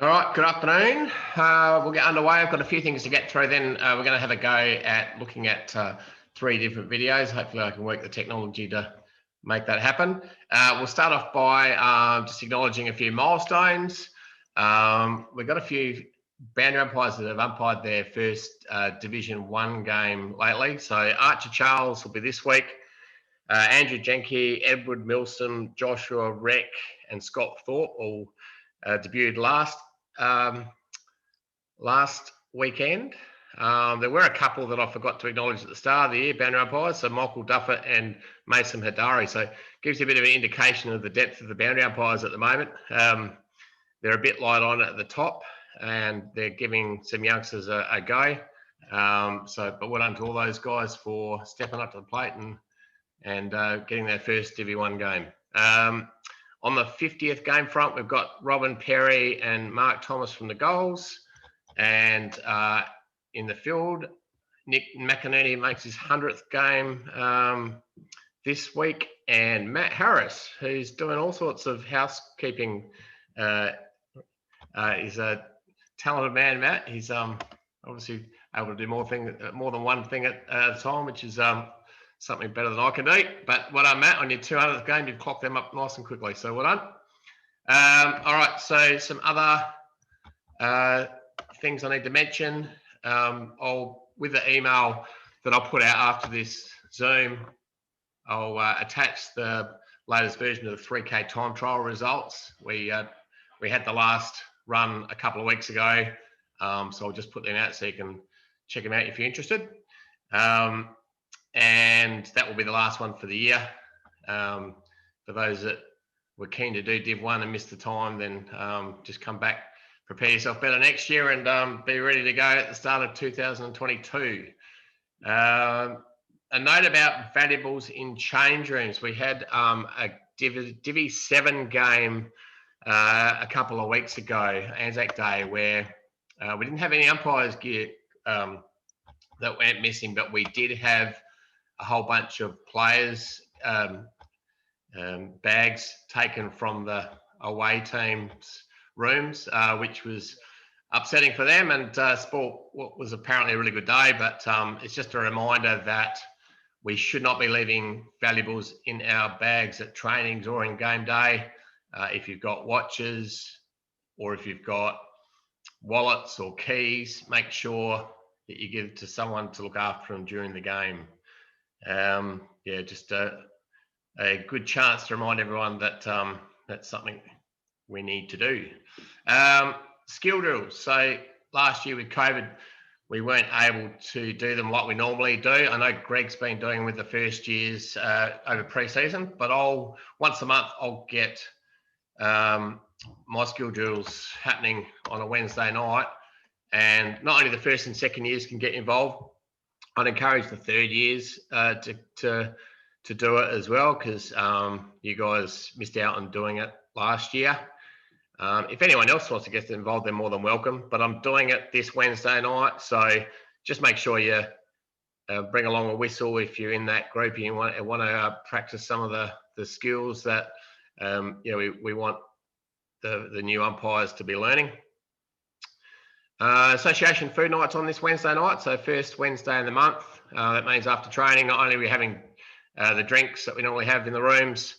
All right, good afternoon. We'll get underway. I've got a few things to get through. Then we're going to have a go at looking at 3 different videos. Hopefully I can work the technology to make that happen. We'll start off by just acknowledging a few milestones. We've got a few boundary umpires that have umpired their first Division 1 game lately. So Archer Charles will be this week. Andrew Jenke, Edward Milsom, Joshua Reck and Scott Thorpe all debuted last weekend. There were a couple that I forgot to acknowledge at the start of the year, boundary umpires, so Michael Duffett and Mason Hadari. So it gives you a bit of an indication of the depth of the boundary umpires at the moment. They're a bit light on at the top and they're giving some youngsters a go. But well done to all those guys for stepping up to the plate and getting their first Div 1 game. On the 50th game front, we've got Robin Perry and Mark Thomas from the goals. And in the field, Nick McInerney makes his 100th game this week. And Matt Harris, who's doing all sorts of housekeeping, is a talented man, Matt. He's obviously able to do more than one thing at a time, which is something better than I can do. But well done, Matt, on your 200th game. You've clocked them up nice and quickly, so well done. All right, so some other things I need to mention. With the email that I'll put out after this Zoom, I'll attach the latest version of the 3K time trial results. We had the last run a couple of weeks ago, so I'll just put them out so you can check them out if you're interested. And that will be the last one for the year. For those that were keen to do Div 1 and missed the time, then just come back, prepare yourself better next year and be ready to go at the start of 2022. A note about valuables in change rooms. We had a Div 7 game a couple of weeks ago, Anzac Day, where we didn't have any umpires gear that went missing, but we did have a whole bunch of players' bags taken from the away team's rooms, which was upsetting for them. And sport was apparently a really good day, but it's just a reminder that we should not be leaving valuables in our bags at trainings or in game day. If you've got watches or if you've got wallets or keys, make sure that you give to someone to look after them during the game. Just a good chance to remind everyone that that's something we need to do. Skill drills. So last year with COVID, we weren't able to do them like we normally do. I know Greg's been doing with the first years over pre-season, but once a month I'll get my skill drills happening on a Wednesday night, and not only the first and second years can get involved, I'd encourage the third years to do it as well, because you guys missed out on doing it last year. If anyone else wants to get involved, they're more than welcome. But I'm doing it this Wednesday night, so just make sure you bring along a whistle if you're in that group and you want to practice some of the skills that we want the new umpires to be learning. Association food nights on this Wednesday night, so first Wednesday in the month. That means after training, not only are we having the drinks that we normally have in the rooms,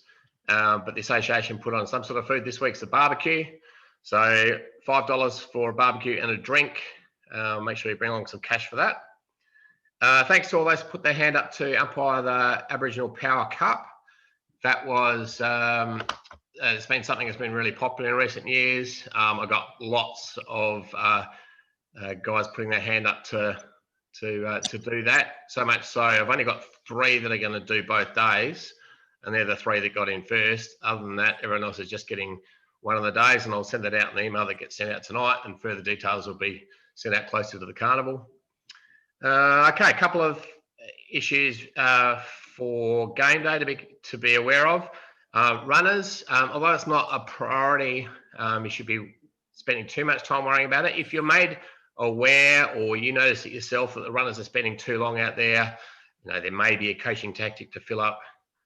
but the association put on some sort of food. This week's a barbecue, so $5 for a barbecue and a drink. Make sure you bring along some cash for that. Thanks to all those who put their hand up to umpire the Aboriginal Power Cup. That was it's been something that's been really popular in recent years. I got lots of guys putting their hand up to do that. So much so I've only got 3 that are going to do both days, and they're the 3 that got in first. Other than that, everyone else is just getting one of the days, and I'll send that out in an email that gets sent out tonight, and further details will be sent out closer to the carnival. Okay, a couple of issues for game day to be aware of. Runners, although it's not a priority, you should be spending too much time worrying about it. If you're made aware or you notice it yourself that the runners are spending too long out there, there may be a coaching tactic to fill up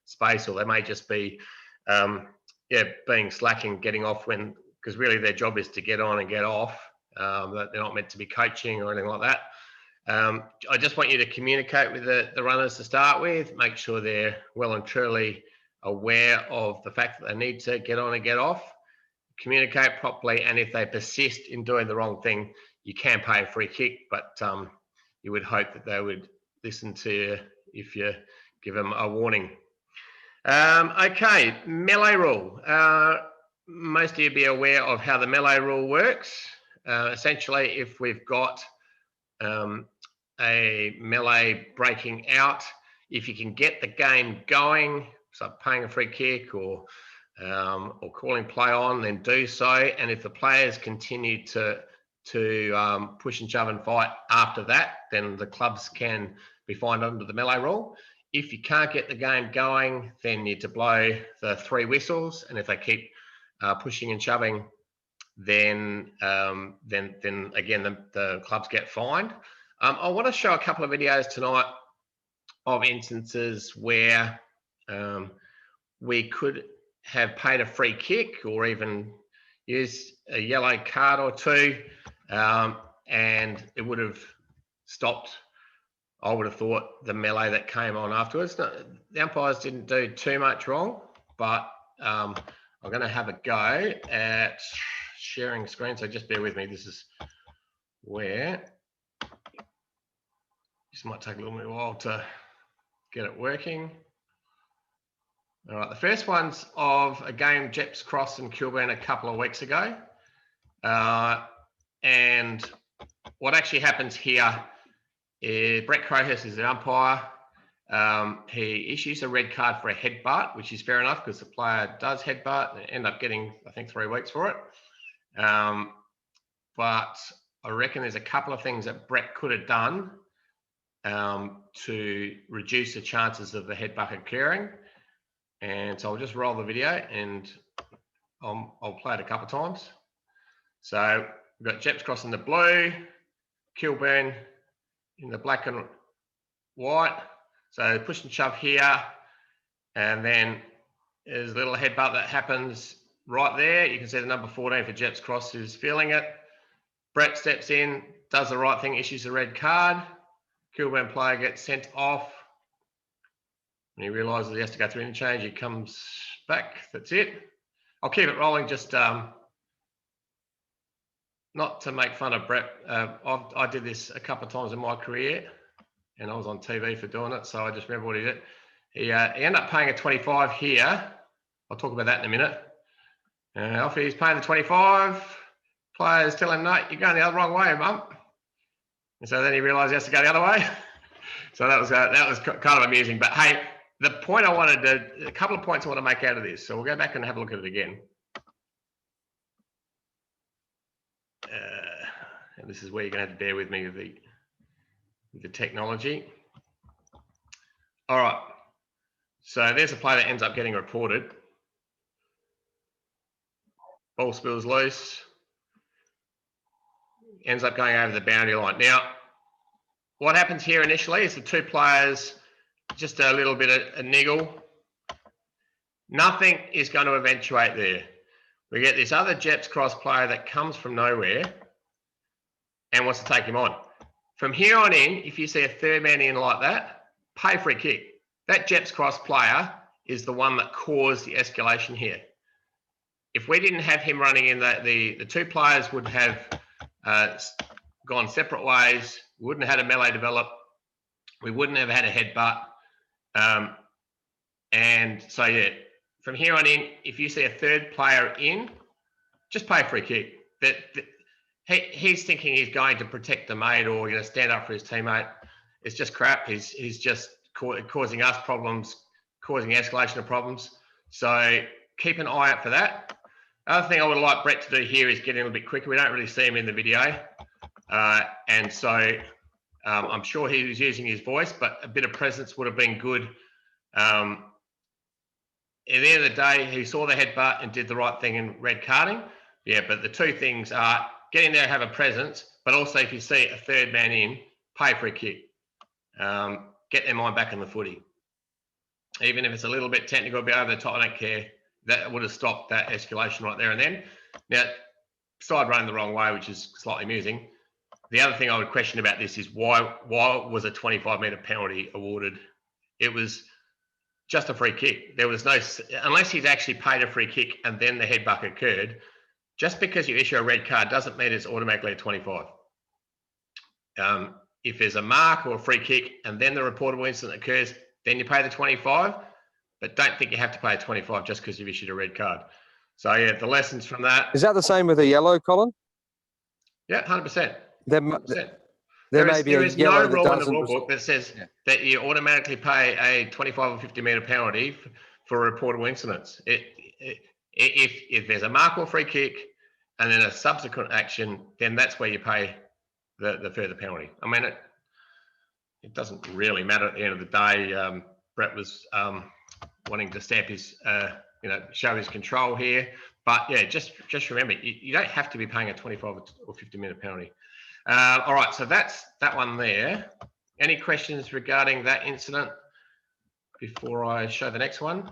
space, or they may just be being slack and getting off when because really their job is to get on and get off. They're not meant to be coaching or anything like that. I just want you to communicate with the runners to start with, make sure they're well and truly aware of the fact that they need to get on and get off, communicate properly, and if they persist in doing the wrong thing, you can pay a free kick, but you would hope that they would listen to you if you give them a warning. Okay, melee rule. Most of you be aware of how the melee rule works. Essentially, if we've got a melee breaking out, if you can get the game going, so paying a free kick or calling play on, then do so. And if the players continue to push and shove and fight after that, then the clubs can be fined under the melee rule. If you can't get the game going, then you need to blow the 3 whistles, and if they keep pushing and shoving, then again the clubs get fined. I want to show a couple of videos tonight of instances where we could have paid a free kick or even used a yellow card or 2, and it would have stopped, I would have thought, the melee that came on afterwards. The umpires didn't do too much wrong, but I'm going to have a go at sharing screen, so just bear with me. This is where this might take a little bit of a while to get it working. All right, the first one's of a game, Jeps Cross and Kilburn, a couple of weeks ago. And what actually happens here is Brett Crowhurst is the umpire. He issues a red card for a headbutt, which is fair enough because the player does headbutt and end up getting, I think, 3 weeks for it. But I reckon there's a couple of things that Brett could have done to reduce the chances of the headbutt occurring. And so I'll just roll the video and I'll play it a couple of times. So we've got Jeps Cross in the blue, Kilburn in the black and white. So push and shove here, and then there's a little headbutt that happens right there. You can see the number 14 for Jeps Cross is feeling it. Brett steps in, does the right thing, issues a red card. Kilburn player gets sent off. When he realises he has to go through interchange, he comes back. That's it. I'll keep it rolling, just not to make fun of Brett. I did this a couple of times in my career, and I was on TV for doing it, so I just remember what he did. He ended up paying a 25 here. I'll talk about that in a minute. After he's paying the 25, players tell him, no, you're going the wrong way, mum. And so then he realised he has to go the other way. So that was kind of amusing. But hey, the point I wanted to, a couple of points I want to make out of this. So we'll go back and have a look at it again. And this is where you're going to have to bear with me with the technology. All right. So there's a play that ends up getting reported. Ball spills loose. Ends up going over the boundary line. Now, what happens here initially is the 2 players, just a little bit of a niggle. Nothing is going to eventuate there. We get this other Jeps Cross player that comes from nowhere and wants to take him on. From here on in, if you see a 3rd man in like that, pay free kick. That Jeps Cross player is the one that caused the escalation here. If we didn't have him running in, the 2 players would have gone separate ways. We wouldn't have had a melee develop. We wouldn't have had a headbutt. And so, yeah, from here on in, if you see a 3rd player in, just pay a free kick. He's thinking he's going to protect the mate or stand up for his teammate. It's just crap. He's just causing us problems, causing escalation of problems. So keep an eye out for that. Other thing I would like Brett to do here is get in a little bit quicker. We don't really see him in the video. And so I'm sure he was using his voice, but a bit of presence would have been good. At the end of the day, he saw the headbutt and did the right thing in red carding. Yeah, but the 2 things are get in there, have a presence, but also if you see a 3rd man in, pay for a kick. Get their mind back in the footy. Even if it's a little bit technical, a bit over the top, I don't care. That would have stopped that escalation right there and then. Now, side running the wrong way, which is slightly amusing. The other thing I would question about this is why was a 25-metre penalty awarded? It was just a free kick. There was no, unless he's actually paid a free kick and then the headbutt occurred, just because you issue a red card doesn't mean it's automatically a 25. If there's a mark or a free kick and then the reportable incident occurs, then you pay the 25, but don't think you have to pay a 25 just because you've issued a red card. So yeah, the lessons from that. Is that the same with a yellow, Colin? Yeah, 100%. There is no rule in the rule book that says that you automatically pay a 25 or 50-metre penalty for reportable incidents. If there's a mark or free kick and then a subsequent action, then that's where you pay the further penalty. I mean, it doesn't really matter at the end of the day. Brett was wanting to stamp his, show his control here. But yeah, just remember, you don't have to be paying a 25 or 50-minute penalty. All right, so that's that one there. Any questions regarding that incident before I show the next one?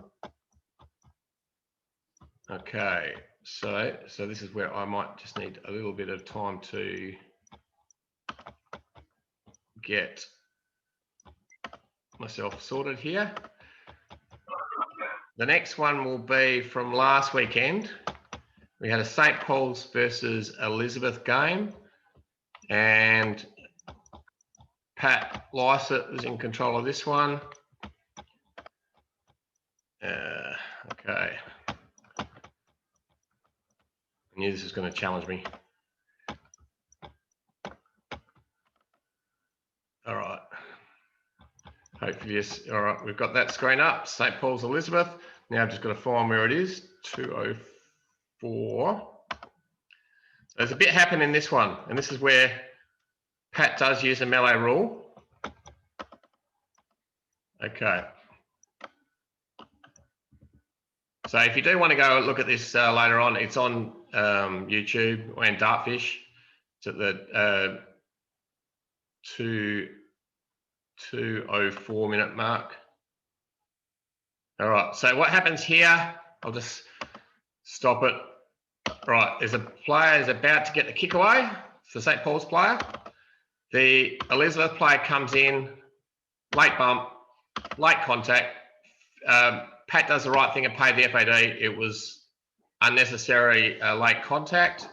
Okay, so this is where I might just need a little bit of time to get myself sorted here. The next one will be from last weekend. We had a St. Paul's versus Elizabeth game, and Pat Lysett was in control of this one. Okay. I knew this was going to challenge me. All right. Hopefully, yes. All right, we've got that screen up. St. Paul's Elizabeth. Now I've just got to find where it is. 204. So there's a bit happened in this one, and this is where Pat does use a melee rule. Okay. So if you do want to go look at this later on, it's on YouTube and Dartfish. It's at the 2:04 minute mark. All right, so what happens here, I'll just stop it. Right, there's a player is about to get the kick away. It's the St. Paul's player. The Elizabeth player comes in, late bump, late contact. Pat does the right thing and paid the FAD. It was unnecessary late contact.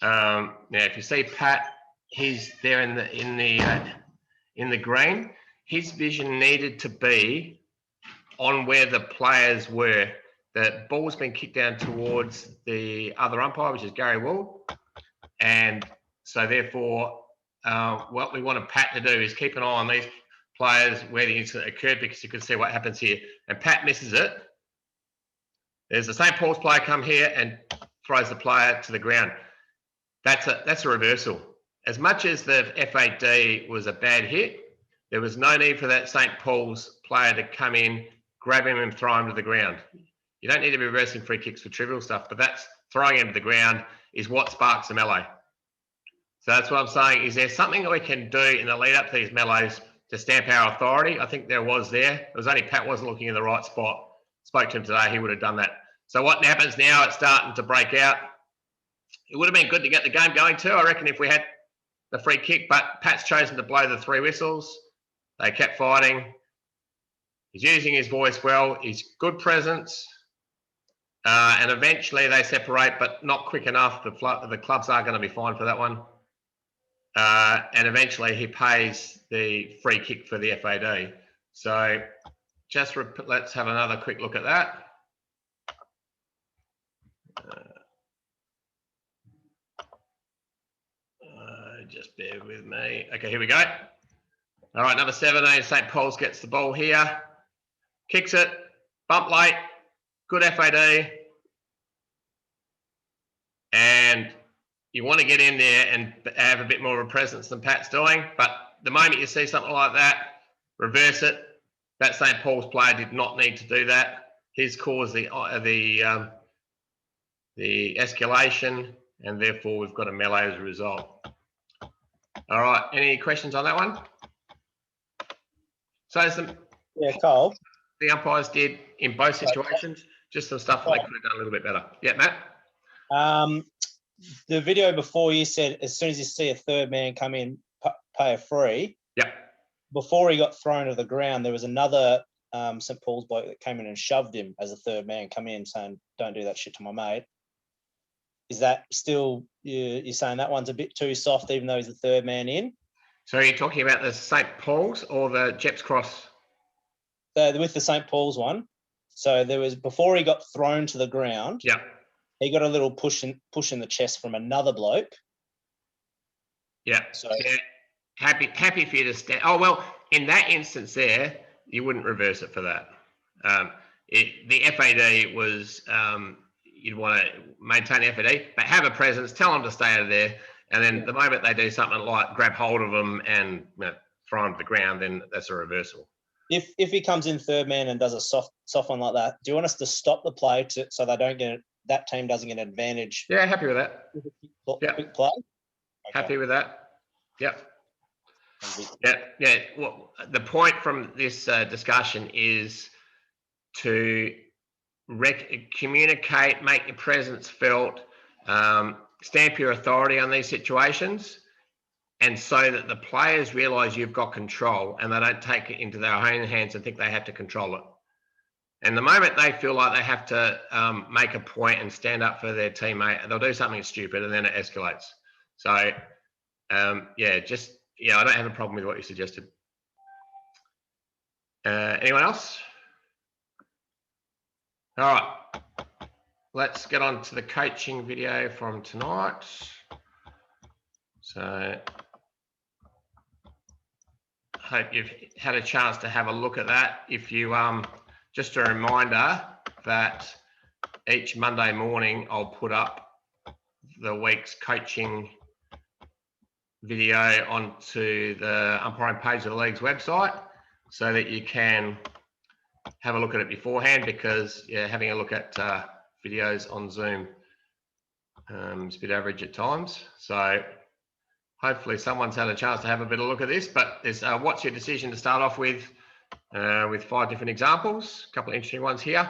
Now, if you see Pat, he's there in the green. His vision needed to be on where the players were. The ball's been kicked down towards the other umpire, which is Gary Wool. And so therefore, what we wanted Pat to do is keep an eye on these players where the incident occurred, because you can see what happens here. And Pat misses it. There's the St. Paul's player come here and throws the player to the ground. That's a reversal. As much as the FAD was a bad hit, there was no need for that St. Paul's player to come in, grab him and throw him to the ground. You don't need to be reversing free kicks for trivial stuff, but that's throwing him to the ground is what sparks a melee. So that's what I'm saying. Is there something that we can do in the lead up to these melees to stamp our authority? I think there was there. It was only Pat wasn't looking in the right spot. Spoke to him today, he would have done that. So what happens now, it's starting to break out. It would have been good to get the game going too, I reckon, if we had the free kick, but Pat's chosen to blow the 3 whistles. They kept fighting. He's using his voice well. He's good presence. And eventually they separate, but not quick enough. The clubs are going to be fined for that one. And eventually he pays the free kick for the FAD. So just let's have another quick look at that. Just bear with me. Okay, here we go. All right, number 17, St. Paul's gets the ball here. Kicks it, bump late, good FAD. And you want to get in there and have a bit more of a presence than Pat's doing. But the moment you see something like that, reverse it. That St. Paul's player did not need to do that. He's caused the escalation, and therefore we've got a melee as a result. All right, any questions on that one? So yeah, Cole. The umpires did in both situations, just some stuff that they could have done a little bit better. Yeah, Matt? The video before, you said as soon as you see a third man come in, pay a free. Yep. Before he got thrown to the ground, there was another St. Paul's bloke that came in and shoved him as a third man, come in saying, "Don't do that shit to my mate." Is that still, you're saying that one's a bit too soft, even though he's the third man in? So you're talking about the St. Paul's or the Jeps Cross? So with the St. Paul's one, so there was, before he got thrown to the ground, Yeah. he got a little push in the chest from another bloke. Yeah. So yeah. Happy for you to stand. Oh, well, in that instance there, you wouldn't reverse it for that. The FAD was, you'd want to maintain the FAD, but have a presence, tell them to stay out of there. And then the moment they do something like grab hold of them and throw them to the ground, then that's a reversal. If he comes in third man and does a soft one like that, do you want us to stop the play so they don't get, that team doesn't get an advantage? Yeah, happy with that. Quick play. Okay. Happy with that. Yep. Yeah. Well, the point from this discussion is to communicate, make your presence felt, stamp your authority on these situations, and so that the players realise you've got control and they don't take it into their own hands and think they have to control it. And the moment they feel like they have to make a point and stand up for their teammate, they'll do something stupid and then it escalates. So, I don't have a problem with what you suggested. Anyone else? All right, let's get on to the coaching video from tonight. So, hope you've had a chance to have a look at that. If you, just a reminder that each Monday morning, I'll put up the week's coaching video onto the umpiring page of the league's website so that you can have a look at it beforehand, because having a look at videos on Zoom is a bit average at times. So hopefully someone's had a chance to have a bit of a look at this, but there's what's your decision to start off with 5 different examples, a couple of interesting ones here.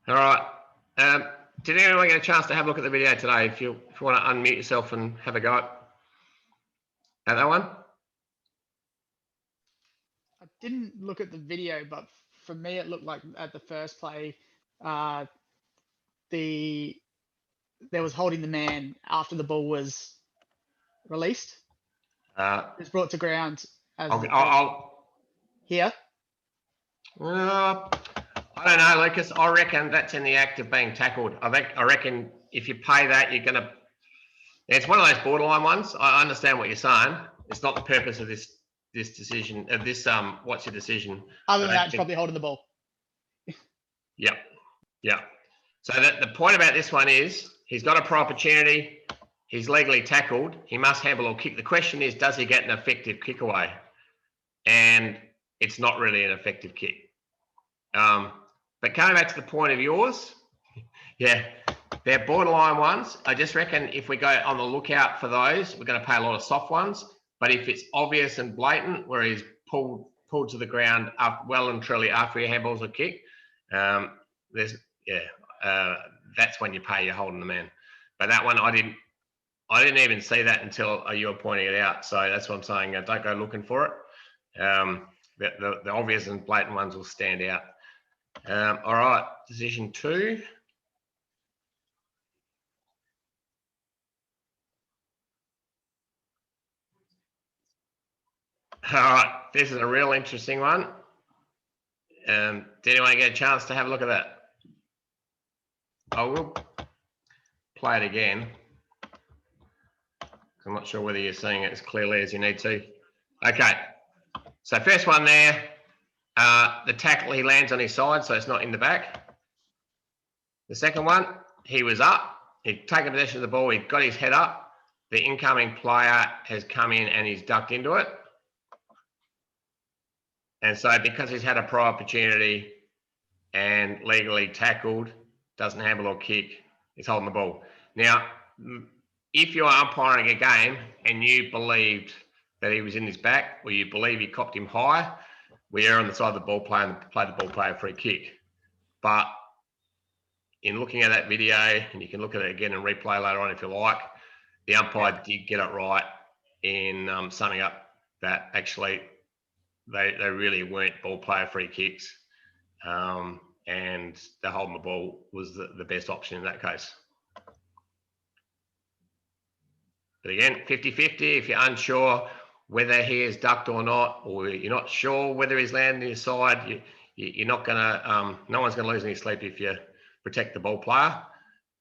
All right. Did anyone get a chance to have a look at the video today? If you want to unmute yourself and have a go at that one. I didn't look at the video, but for me, it looked like at the first play, there was holding the man after the ball was released. It was brought to ground. Here. I don't know, Lucas. I reckon that's in the act of being tackled. I reckon if you pay that, you're going to. It's one of those borderline ones. I understand what you're saying. It's not the purpose of this decision. Of this, what's your decision? Other than that, it's probably holding the ball. Yeah. So the point about this one is he's got a prior opportunity. He's legally tackled. He must handle or kick. The question is, does he get an effective kick away? And it's not really an effective kick. But coming back to the point of yours, they're borderline ones. I just reckon if we go on the lookout for those, we're going to pay a lot of soft ones. But if it's obvious and blatant, where he's pulled to the ground well and truly after he handballs a kick, that's when you pay. You're holding the man. But that one, I didn't even see that until you were pointing it out. So that's what I'm saying. Don't go looking for it. The obvious and blatant ones will stand out. All right, decision 2. All right, this is a real interesting one. Did anyone get a chance to have a look at that? I will play it again. I'm not sure whether you're seeing it as clearly as you need to. Okay, so first one there. The tackle, he lands on his side, so it's not in the back. The second one, he was up. He'd taken possession of the ball. He'd got his head up. The incoming player has come in and he's ducked into it. And so because he's had a prior opportunity and legally tackled, doesn't handle or kick, he's holding the ball. Now, if you're umpiring a game and you believed that he was in his back, or you believe he copped him high, we are on the side of the ball player and play the ball player free kick. But in looking at that video, and you can look at it again and replay later on if you like, the umpire did get it right in summing up that actually they really weren't ball player free kicks, and the holding the ball was the best option in that case. But again, 50-50, if you're unsure whether he is ducked or not, or you're not sure whether he's landing on your side, you're not going to, no one's going to lose any sleep if you protect the ball player.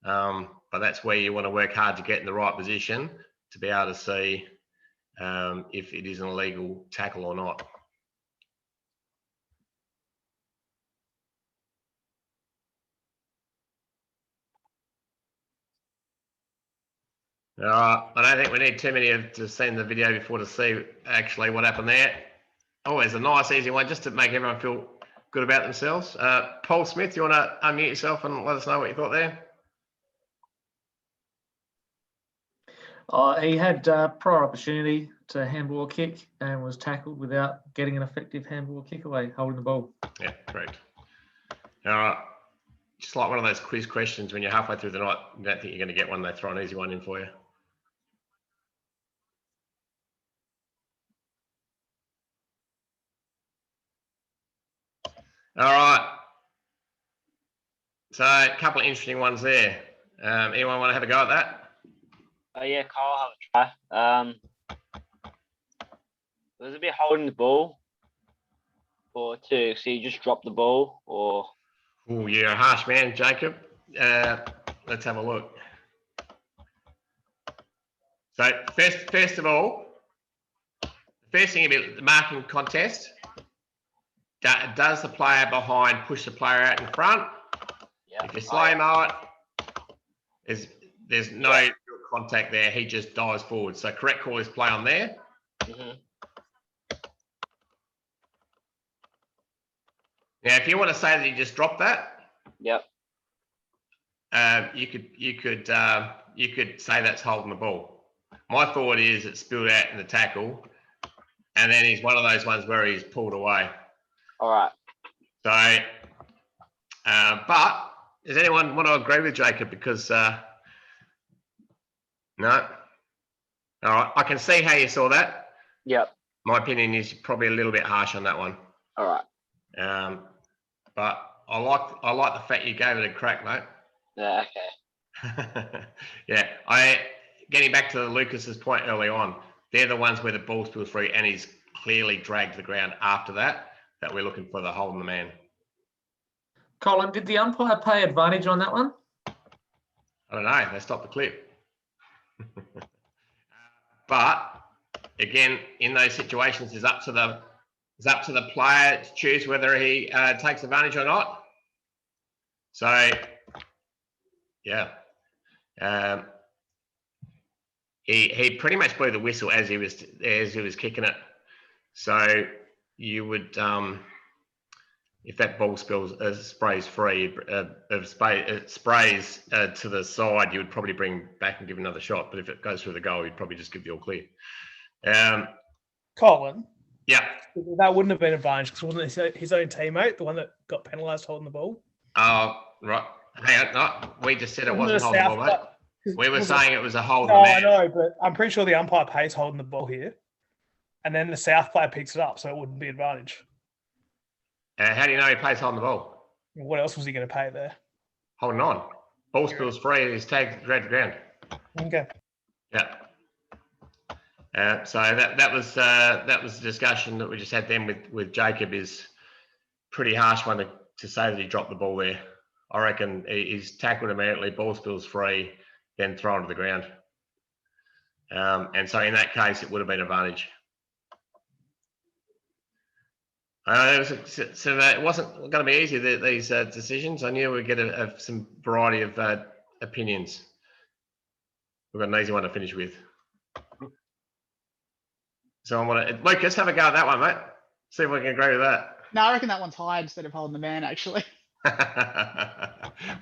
But that's where you want to work hard to get in the right position to be able to see if it is an illegal tackle or not. All right, I don't think we need too many to see the video before to see actually what happened there. Oh, it's a nice, easy one just to make everyone feel good about themselves. Paul Smith, you want to unmute yourself and let us know what you thought there? He had prior opportunity to handball kick and was tackled without getting an effective handball kick away, holding the ball. Yeah, correct. All right. Just like one of those quiz questions when you're halfway through the night, you don't think you're going to get one, they throw an easy one in for you. All right. So a couple of interesting ones there. Anyone want to have a go at that? Yeah, Kyle, have a try. Was a bit holding the ball or two, so you just dropped the ball, or? Oh, you're a harsh man, Jacob. Let's have a look. So first of all, the first thing about the marking contest, does the player behind push the player out in front? Yeah. If you slow-mo it, there's no real contact there. He just dives forward. So correct call is play on there. Mm-hmm. Now, if you want to say that you just dropped that, Yep. you could say that's holding the ball. My thought is it spilled out in the tackle, and then he's one of those ones where he's pulled away. All right. So, but does anyone want to agree with Jacob? Because no. All right, I can see how you saw that. Yep. My opinion is probably a little bit harsh on that one. All right. But I like the fact you gave it a crack, mate. Yeah. Okay. Yeah, getting back to Lucas's point early on, they're the ones where the ball spills free and he's clearly dragged the ground after that we're looking for the holding the man. Colin, did the umpire pay advantage on that one? I don't know. They stopped the clip. But again, in those situations, it's up to the player to choose whether he takes advantage or not. So, yeah, he pretty much blew the whistle as he was kicking it. So you would, if that ball sprays free, sprays to the side, you would probably bring back and give another shot. But if it goes through the goal, you'd probably just give the all clear. Colin. Yeah. That wouldn't have been advantage because wasn't it his own teammate, the one that got penalised holding the ball? Oh, right. Hang on. No, we just said it wasn't holding the ball, mate. We were saying it was a holding No, the man. I know, but I'm pretty sure the umpire pays holding the ball here. And then the South player picks it up, so it wouldn't be advantage. How do you know he plays holding the ball? What else was he going to pay there? Holding on. Ball spills free and he's dragged the ground. Okay. Yeah. So that was the discussion that we just had then with Jacob. Is pretty harsh one to say that he dropped the ball there. I reckon he's tackled immediately, ball spills free, then thrown to the ground. And so in that case, it would have been advantage. It wasn't going to be easy, these decisions. I knew we'd get some variety of opinions. We've got an easy one to finish with. So I want to, Lucas, have a go at that one, mate. See if we can agree with that. No, I reckon that one's high instead of holding the man, actually.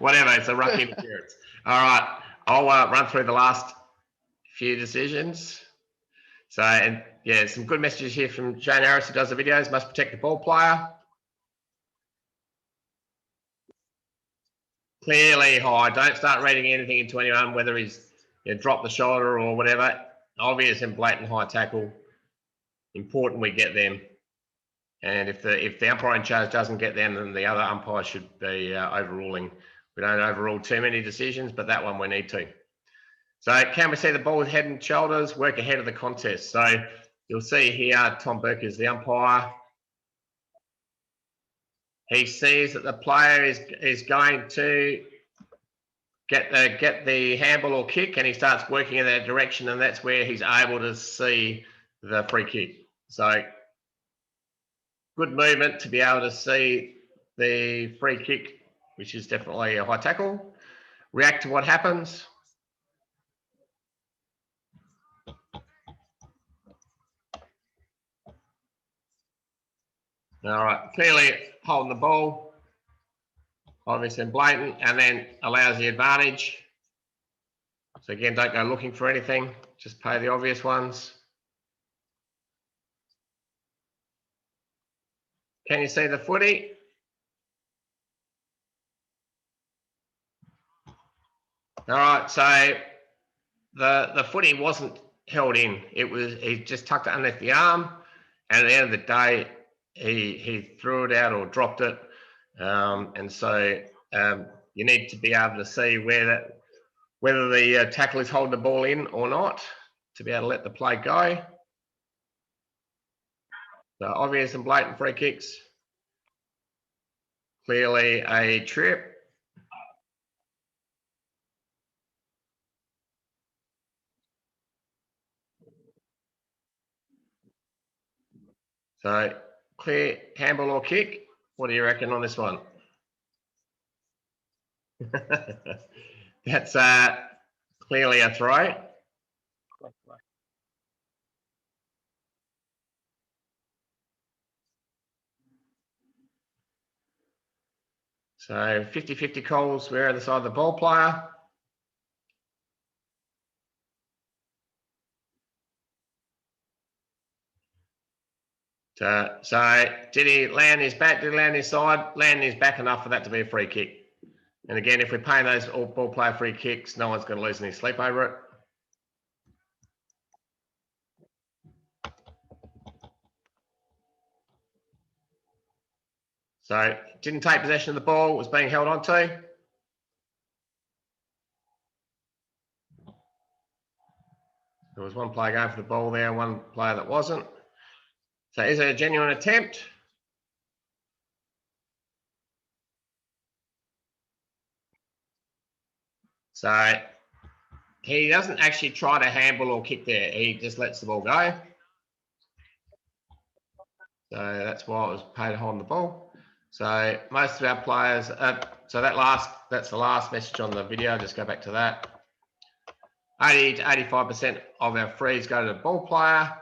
Whatever, it's a rough interference. All right, I'll run through the last few decisions. So, and yeah, some good messages here from Shane Harris, who does the videos. Must protect the ball player. Clearly high. Don't start reading anything into anyone, whether he's dropped the shoulder or whatever. Obvious and blatant high tackle. Important we get them. And if the umpire in charge doesn't get them, then the other umpire should be overruling. We don't overrule too many decisions, but that one we need to. So can we see the ball with head and shoulders work ahead of the contest? So you'll see here, Tom Burke is the umpire. He sees that the player is going to get the handball or kick, and he starts working in that direction, and that's where he's able to see the free kick. So good movement to be able to see the free kick, which is definitely a high tackle. React to what happens. All right, clearly holding the ball, obvious and blatant, and then allows the advantage. So again, don't go looking for anything, just pay the obvious ones. Can you see the footy? All right, so the footy wasn't held in. He just tucked it underneath the arm, and at the end of the day, he threw it out or dropped it. And so you need to be able to see whether the tackle is holding the ball in or not to be able to let the play go. So obvious and blatant free kicks. Clearly a trip. So clear handball or kick. What do you reckon on this one? That's clearly a throw. So 50-50 calls, we're on the side of the ball player. So did he land his back? Did he land his side? Land his back enough for that to be a free kick. And again, if we're paying those all ball player free kicks, no one's going to lose any sleep over it. So didn't take possession of the ball, was being held on to. There was one player going for the ball there, one player that wasn't. So is it a genuine attempt? So he doesn't actually try to handball or kick there. He just lets the ball go. So that's why it was paid holding the ball. So most of our players, that's the last message on the video. Just go back to that. 80 to 85% of our frees go to the ball player.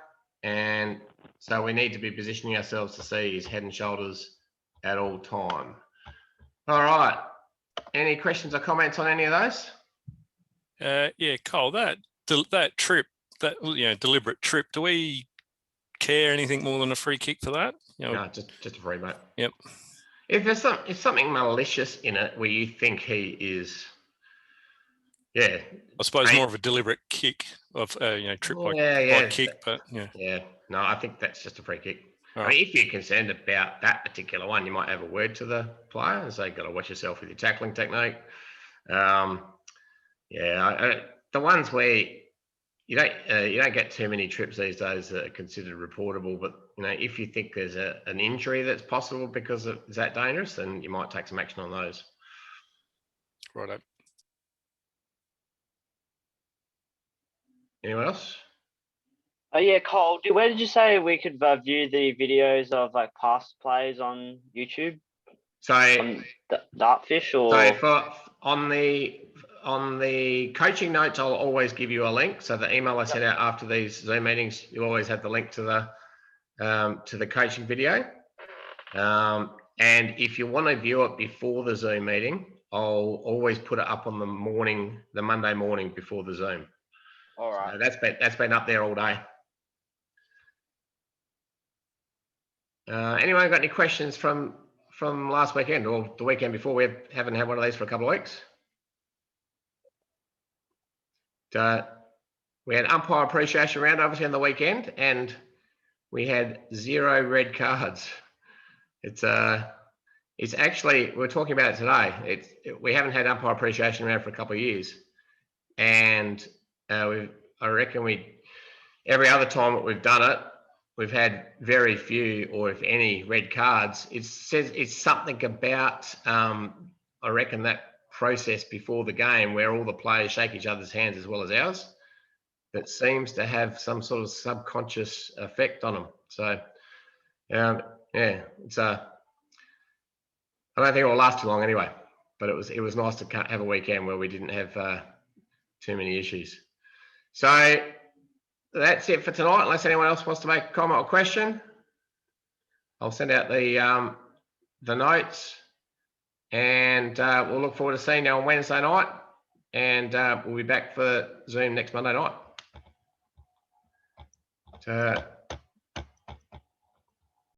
And so we need to be positioning ourselves to see his head and shoulders at all time. All right. Any questions or comments on any of those? Yeah, Cole, that trip, that deliberate trip, do we care anything more than a free kick for that? No, just a free, mate. Yep. If there's something malicious in it where you think he is, yeah, I suppose more of a deliberate kick of trip by kick, but yeah. Yeah, no, I think that's just a free kick. All I mean, if you're concerned about that particular one, you might have a word to the player and say, "Got to watch yourself with your tackling technique." The ones where you don't get too many trips these days that are considered reportable, but if you think there's an injury that's possible because it's that dangerous, then you might take some action on those. Righto. Anyone else? Oh yeah, Cole. Where did you say we could view the videos of like past plays on YouTube? So on Dartfish or so on the coaching notes, I'll always give you a link. So the email I sent out after these Zoom meetings, you always have the link to the coaching video. And if you want to view it before the Zoom meeting, I'll always put it up on the Monday morning before the Zoom. All right. So that's been up there all day. Anyone got any questions from last weekend or the weekend before? We haven't had one of these for a couple of weeks. We had umpire appreciation round obviously on the weekend, and we had 0 red cards. It's actually, we're talking about it today. We haven't had umpire appreciation round for a couple of years, and I reckon every other time that we've done it, we've had very few, or if any, red cards. It says it's something about I reckon that process before the game where all the players shake each other's hands as well as ours, that seems to have some sort of subconscious effect on them. So yeah, it's I don't think it will last too long anyway, but it was nice to have a weekend where we didn't have too many issues. So that's it for tonight. Unless anyone else wants to make a comment or question, I'll send out the notes, and we'll look forward to seeing you on Wednesday night, and we'll be back for Zoom next Monday night.